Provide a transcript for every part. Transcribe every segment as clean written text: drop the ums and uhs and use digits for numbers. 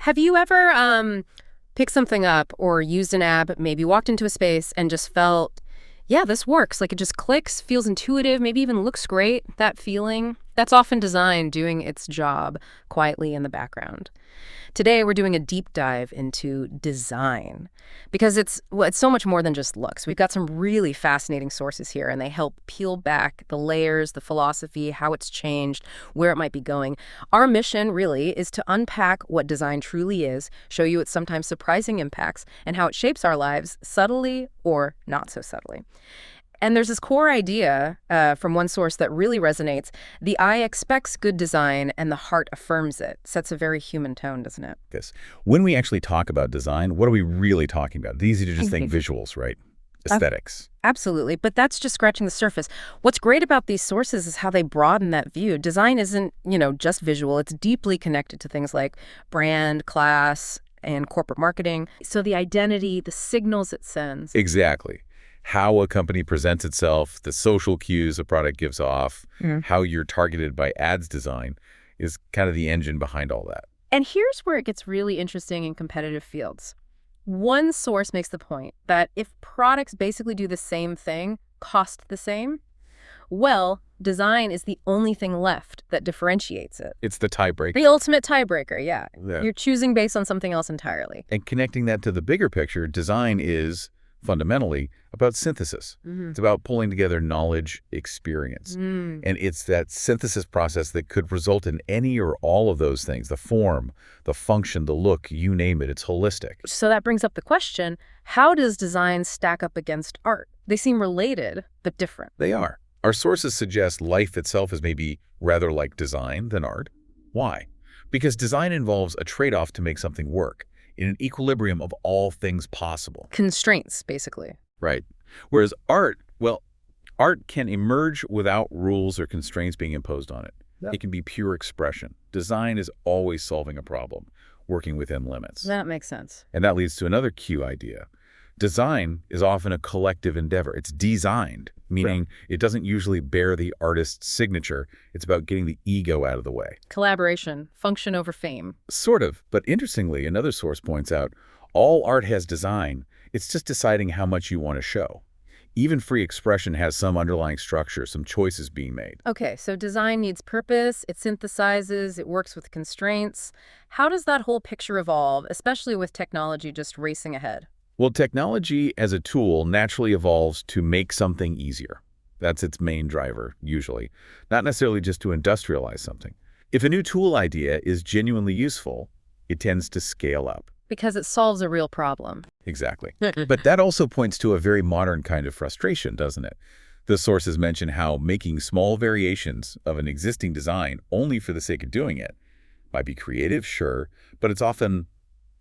Have you ever picked something up or used an app, maybe walked into a space and just felt, yeah, this works. Like it just clicks, feels intuitive, maybe even looks great, that feeling? That's often design doing its job quietly in the background. Today, we're doing a deep dive into design because it's so much more than just looks. We've got some really fascinating sources here, and they help peel back the layers, the philosophy, how it's changed, where it might be going. Our mission, really, is to unpack what design truly is, show you its sometimes surprising impacts, and how it shapes our lives subtly or not so subtly. And there's this core idea from one source that really resonates. The eye expects good design and the heart affirms it. Sets a very human tone, doesn't it? This. When we actually talk about design, what are we really talking about? It's easy to just think visuals, right? Aesthetics. Absolutely, but that's just scratching the surface. What's great about these sources is how they broaden that view. Design isn't, just visual. It's deeply connected to things like brand, class, and corporate marketing. So the identity, the signals it sends. Exactly. How a company presents itself, the social cues a product gives off, how you're targeted by ads design is kind of the engine behind all that. And here's where it gets really interesting in competitive fields. One source makes the point that if products basically do the same thing, cost the same, well, design is the only thing left that differentiates it. It's the tiebreaker. The ultimate tiebreaker, yeah. You're choosing based on something else entirely. And connecting that to the bigger picture, design is fundamentally about synthesis. It's about pulling together knowledge, experience. And it's that synthesis process that could result in any or all of those things, the form, the function, the look, you name it. It's holistic. So that brings up the question, how does design stack up against art? They seem related, but different. They are. Our sources suggest life itself is maybe rather like design than art. Why? Because design involves a trade-off to make something work in an equilibrium of all things possible. Constraints, basically. Right. Whereas art, well, art can emerge without rules or constraints being imposed on it. It can be pure expression. Design is always solving a problem, working within limits. That makes sense. And that leads to another key idea. Design is often a collective endeavor. It's designed, meaning it doesn't usually bear the artist's signature. It's about getting the ego out of the way. Collaboration, function over fame. Sort of. But interestingly, another source points out, all art has design. It's just deciding how much you want to show. Even free expression has some underlying structure, some choices being made. Okay, so design needs purpose, it synthesizes, it works with constraints. How does that whole picture evolve, especially with technology just racing ahead? Well, technology as a tool naturally evolves to make something easier. That's its main driver, usually, not necessarily just to industrialize something. If a new tool idea is genuinely useful, it tends to scale up. Because it solves a real problem. Exactly. But that also points to a very modern kind of frustration, doesn't it? The sources mention how making small variations of an existing design only for the sake of doing it might be creative, sure, but it's often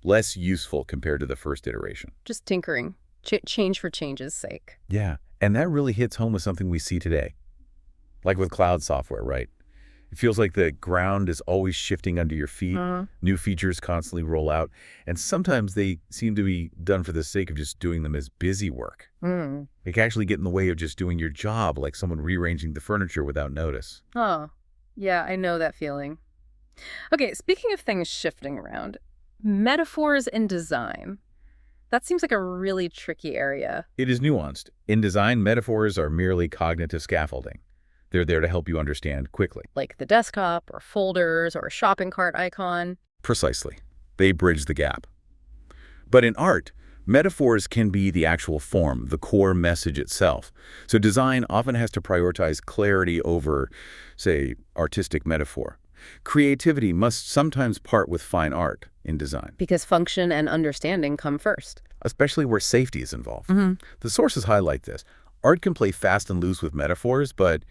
less useful compared to the first iteration. Just tinkering. Change for change's sake. Yeah, and that really hits home with something we see today. Like with cloud software, right? It feels like the ground is always shifting under your feet. New features constantly roll out, and sometimes they seem to be done for the sake of just doing them as busy work. They can actually get in the way of just doing your job, like someone rearranging the furniture without notice. Oh, yeah, I know that feeling. Okay, speaking of things shifting around, metaphors in design. That seems like a really tricky area. It is nuanced. In design, metaphors are merely cognitive scaffolding. They're there to help you understand quickly. Like the desktop, or folders, or a shopping cart icon. Precisely. They bridge the gap. But in art, metaphors can be the actual form, the core message itself. So design often has to prioritize clarity over, say, artistic metaphor. Creativity must sometimes part with fine art in design. Because function and understanding come first. Especially where safety is involved. The sources highlight this. Art can play fast and loose with metaphors, but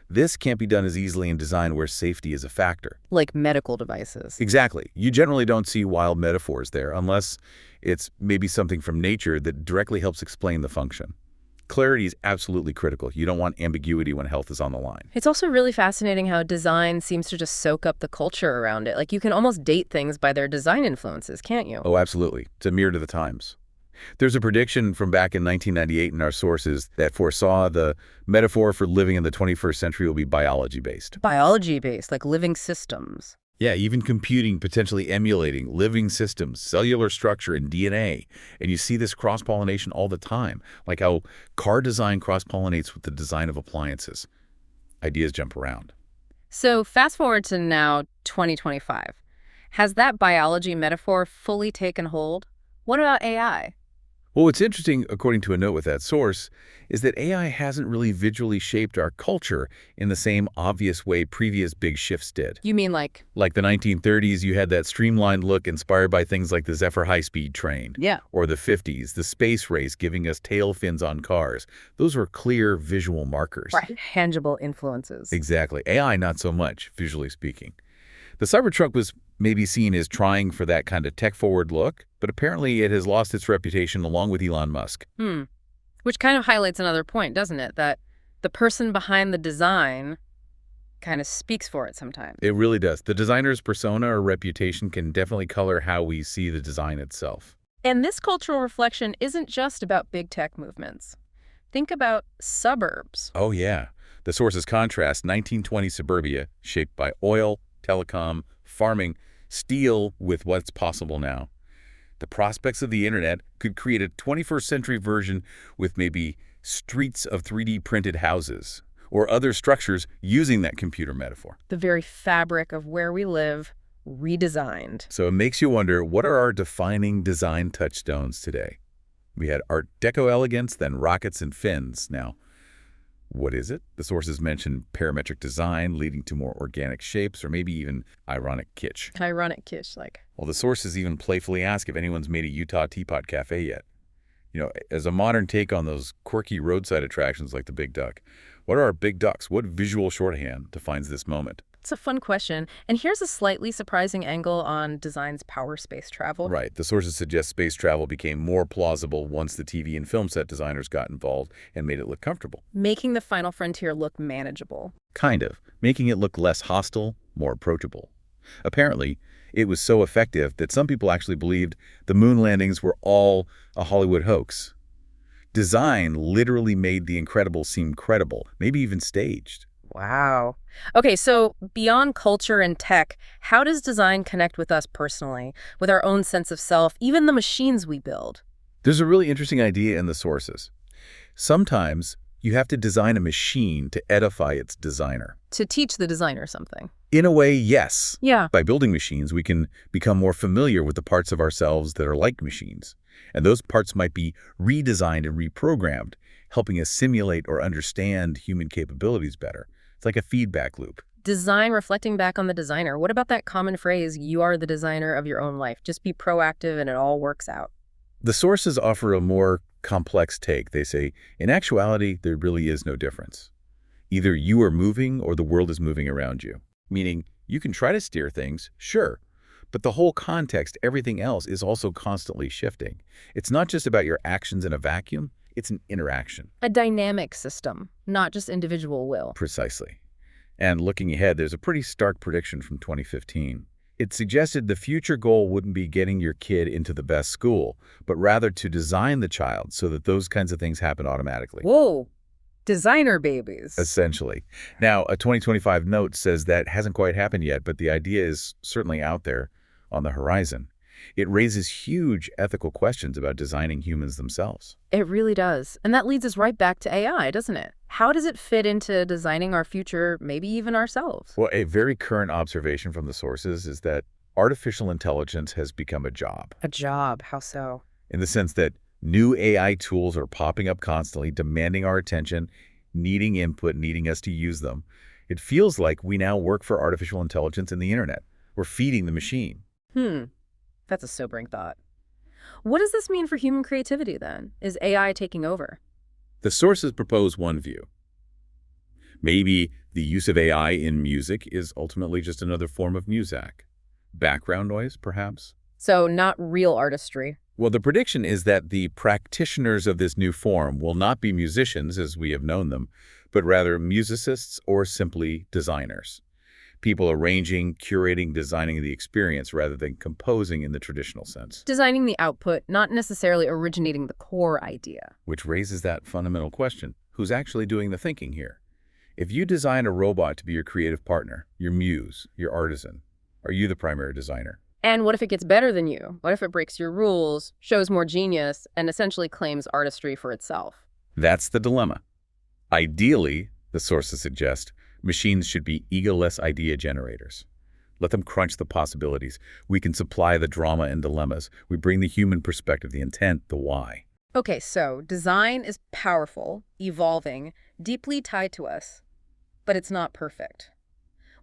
this can't be done as easily in design where safety is a factor. Like medical devices. Exactly. You generally don't see wild metaphors there unless it's maybe something from nature that directly helps explain the function. Clarity is absolutely critical. You don't want ambiguity when health is on the line. It's also really fascinating how design seems to just soak up the culture around it. Like you can almost date things by their design influences, can't you? Oh, absolutely. It's a mirror to the times. There's a prediction from back in 1998 in our sources that foresaw the metaphor for living in the 21st century will be biology-based. Biology-based, like living systems. Yeah, even computing, potentially emulating living systems, cellular structure, and DNA. And you see this cross-pollination all the time, like how car design cross-pollinates with the design of appliances. Ideas jump around. So fast forward to now 2025. Has that biology metaphor fully taken hold? What about AI? Well, what's interesting, according to a note with that source, is that AI hasn't really visually shaped our culture in the same obvious way previous big shifts did. You mean like, Like the 1930s, you had that streamlined look inspired by things like the Zephyr high-speed train. yeah, Or the 50s, the space race giving us tail fins on cars. Those were clear visual markers. right, tangible influences. Exactly. AI, not so much, visually speaking. The Cybertruck was maybe seen as trying for that kind of tech-forward look, but apparently it has lost its reputation along with Elon Musk. Which kind of highlights another point, doesn't it? That the person behind the design kind of speaks for it sometimes. It really does. The designer's persona or reputation can definitely color how we see the design itself. And this cultural reflection isn't just about big tech movements. Think about suburbs. Oh, yeah. The source's contrast, 1920 suburbia, shaped by oil, telecom, farming, steel with what's possible now. The prospects of the internet could create a 21st century version with maybe streets of 3D printed houses or other structures using that computer metaphor. The very fabric of where we live redesigned. So it makes you wonder, what are our defining design touchstones today? We had Art Deco elegance, then rockets and fins. Now, what is it? The sources mention parametric design leading to more organic shapes or maybe even ironic kitsch. Ironic kitsch, like. Well, the sources even playfully ask if anyone's made a Utah Teapot Cafe yet. You know, as a modern take on those quirky roadside attractions like the Big Duck, what are our big ducks? What visual shorthand defines this moment? It's a fun question. And here's a slightly surprising angle on design's power space travel. Right. The sources suggest space travel became more plausible once the TV and film set designers got involved and made it look comfortable. Making the final frontier look manageable. Kind of. Making it look less hostile, more approachable. Apparently, it was so effective that some people actually believed the moon landings were all a Hollywood hoax. Design literally made the incredible seem credible, maybe even staged. Wow. Okay, so beyond culture and tech, how does design connect with us personally, with our own sense of self, even the machines we build? There's a really interesting idea in the sources. Sometimes you have to design a machine to edify its designer. To teach the designer something. In a way, yes. Yeah. By building machines, we can become more familiar with the parts of ourselves that are like machines. And those parts might be redesigned and reprogrammed, helping us simulate or understand human capabilities better. It's like a feedback loop. Design reflecting back on the designer. What about that common phrase, you are the designer of your own life? Just be proactive and it all works out. The sources offer a more complex take. They say, in actuality, there really is no difference. Either you are moving or the world is moving around you. Meaning, you can try to steer things, sure, but the whole context, everything else, is also constantly shifting. It's not just about your actions in a vacuum, it's an interaction. A dynamic system, not just individual will. Precisely. And looking ahead, there's a pretty stark prediction from 2015. It suggested the future goal wouldn't be getting your kid into the best school, but rather to design the child so that those kinds of things happen automatically. Whoa, designer babies. Essentially. Now, a 2025 note says that hasn't quite happened yet, but the idea is certainly out there on the horizon. It raises huge ethical questions about designing humans themselves. It really does. And that leads us right back to AI, doesn't it? How does it fit into designing our future, maybe even ourselves? Well, a very current observation from the sources is that artificial intelligence has become a job. A job, how so? In the sense that new AI tools are popping up constantly, demanding our attention, needing input, needing us to use them. It feels like we now work for artificial intelligence and the internet. We're feeding the machine. That's a sobering thought. What does this mean for human creativity, then? Is AI taking over? The sources propose one view. Maybe the use of AI in music is ultimately just another form of muzak. Background noise, perhaps? So not real artistry. Well, the prediction is that the practitioners of this new form will not be musicians as we have known them, but rather musicists or simply designers. People arranging, curating, designing the experience rather than composing in the traditional sense. Designing the output, not necessarily originating the core idea. Which raises that fundamental question, who's actually doing the thinking here? If you design a robot to be your creative partner, your muse, your artisan, Are you the primary designer? And what if it gets better than you? What if it breaks your rules, shows more genius, and essentially claims artistry for itself? That's the dilemma. Ideally, the sources suggest, machines should be egoless idea generators. Let them crunch the possibilities. We can supply the drama and dilemmas. We bring the human perspective, the intent, the why. Okay, so design is powerful, evolving, deeply tied to us, but it's not perfect.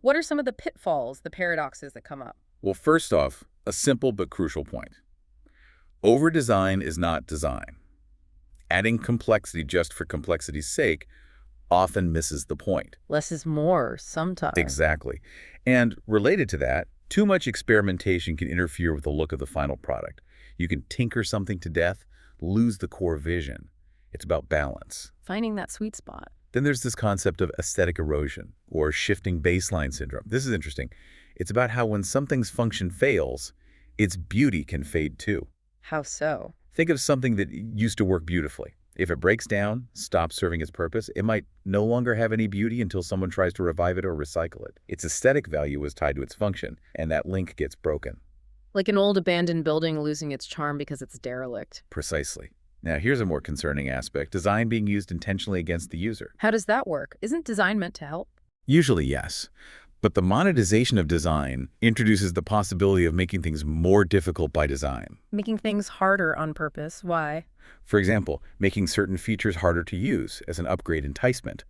What are some of the pitfalls, the paradoxes that come up? Well, first off, a simple but crucial point. Over-design is not design. Adding complexity just for complexity's sake often misses the point. Less is more sometimes. Exactly. And related to that, too much experimentation can interfere with the look of the final product. You can tinker something to death, lose the core vision. It's about balance. Finding that sweet spot. Then there's this concept of aesthetic erosion or shifting baseline syndrome. This is interesting. It's about how when something's function fails, its beauty can fade too. How so? Think of something that used to work beautifully. If it breaks down, stops serving its purpose, it might no longer have any beauty until someone tries to revive it or recycle it. Its aesthetic value was tied to its function, and that link gets broken. Like an old abandoned building losing its charm because it's derelict. Precisely. Now, here's a more concerning aspect, design being used intentionally against the user. How does that work? Isn't design meant to help? Usually, yes. But the monetization of design introduces the possibility of making things more difficult by design. Making things harder on purpose. Why? For example, making certain features harder to use as an upgrade enticement,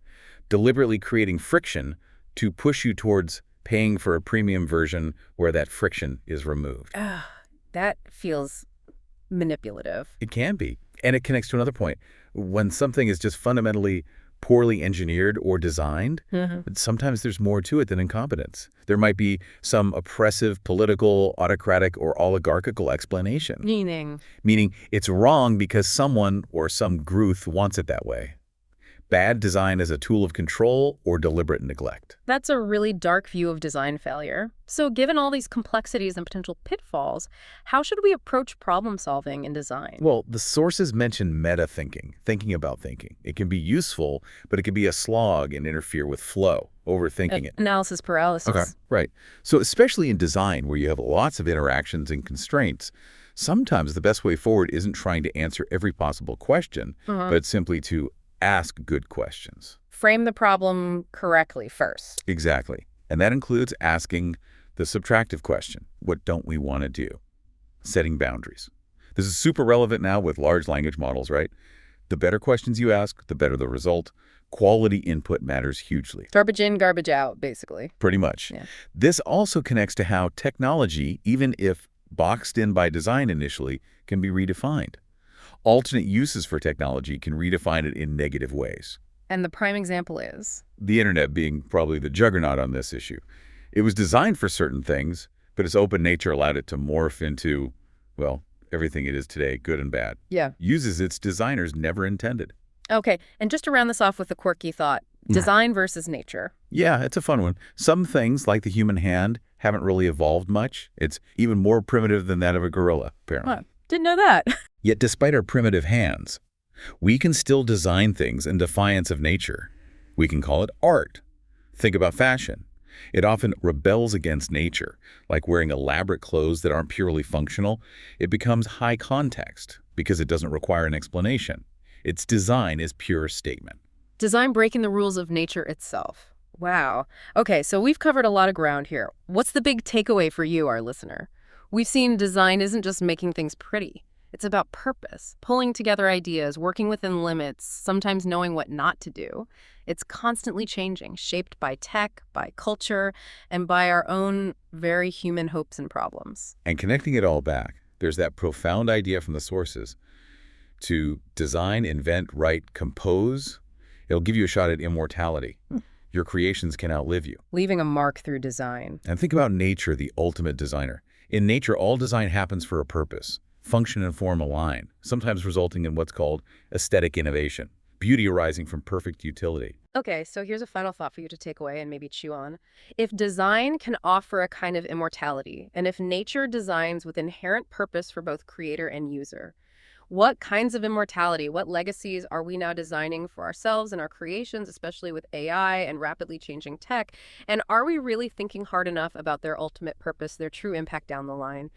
deliberately creating friction to push you towards paying for a premium version where that friction is removed. That feels manipulative. It can be. And it connects to another point. When something is just fundamentally poorly engineered or designed, sometimes there's more to it than incompetence. There might be some oppressive, political, autocratic, or oligarchical explanation. Meaning it's wrong because someone or some group wants it that way. Bad design as a tool of control or deliberate neglect. That's a really dark view of design failure. So given all these complexities and potential pitfalls, how should we approach problem solving in design? Well, the sources mention meta-thinking, thinking about thinking. It can be useful, but it can be a slog and interfere with flow, overthinking it. Analysis paralysis. Okay, right. So especially in design where you have lots of interactions and constraints, sometimes the best way forward isn't trying to answer every possible question, but simply to ask good questions. Frame the problem correctly first. Exactly. And that includes asking the subtractive question, what don't we want to do? Setting boundaries. This is super relevant now with large language models, right? The better questions you ask, the better the result. Quality input matters hugely. Garbage in, garbage out, basically. Pretty much. Yeah. This also connects to how technology, even if boxed in by design initially, can be redefined. Alternate uses for technology can redefine it in negative ways. And the prime example is? The internet being probably the juggernaut on this issue. It was designed for certain things, but its open nature allowed it to morph into, well, everything it is today, good and bad. Yeah. Uses its designers never intended. Okay, and just to round this off with a quirky thought, design versus nature. Yeah, it's a fun one. Some things, like the human hand, haven't really evolved much. It's even more primitive than that of a gorilla, apparently. Huh. Didn't know that. Yet despite our primitive hands, we can still design things in defiance of nature. We can call it art. Think about fashion. It often rebels against nature, like wearing elaborate clothes that aren't purely functional. It becomes high context because it doesn't require an explanation. Its design is pure statement. Design breaking the rules of nature itself. Wow. Okay, so we've covered a lot of ground here. What's the big takeaway for you, our listener? We've seen design isn't just making things pretty. It's about purpose, pulling together ideas, working within limits, sometimes knowing what not to do. It's constantly changing, shaped by tech, by culture, and by our own very human hopes and problems. And connecting it all back, there's that profound idea from the sources. To design, invent, write, compose, it'll give you a shot at immortality. Your creations can outlive you. Leaving a mark through design. And think about nature, the ultimate designer. In nature, all design happens for a purpose. Function and form align, sometimes resulting in what's called aesthetic innovation, beauty arising from perfect utility. Okay, so here's a final thought for you to take away and maybe chew on. If design can offer a kind of immortality, and if nature designs with inherent purpose for both creator and user, What kinds of immortality, what legacies are we now designing for ourselves and our creations, especially with AI and rapidly changing tech? And are we really thinking hard enough about their ultimate purpose, their true impact down the line?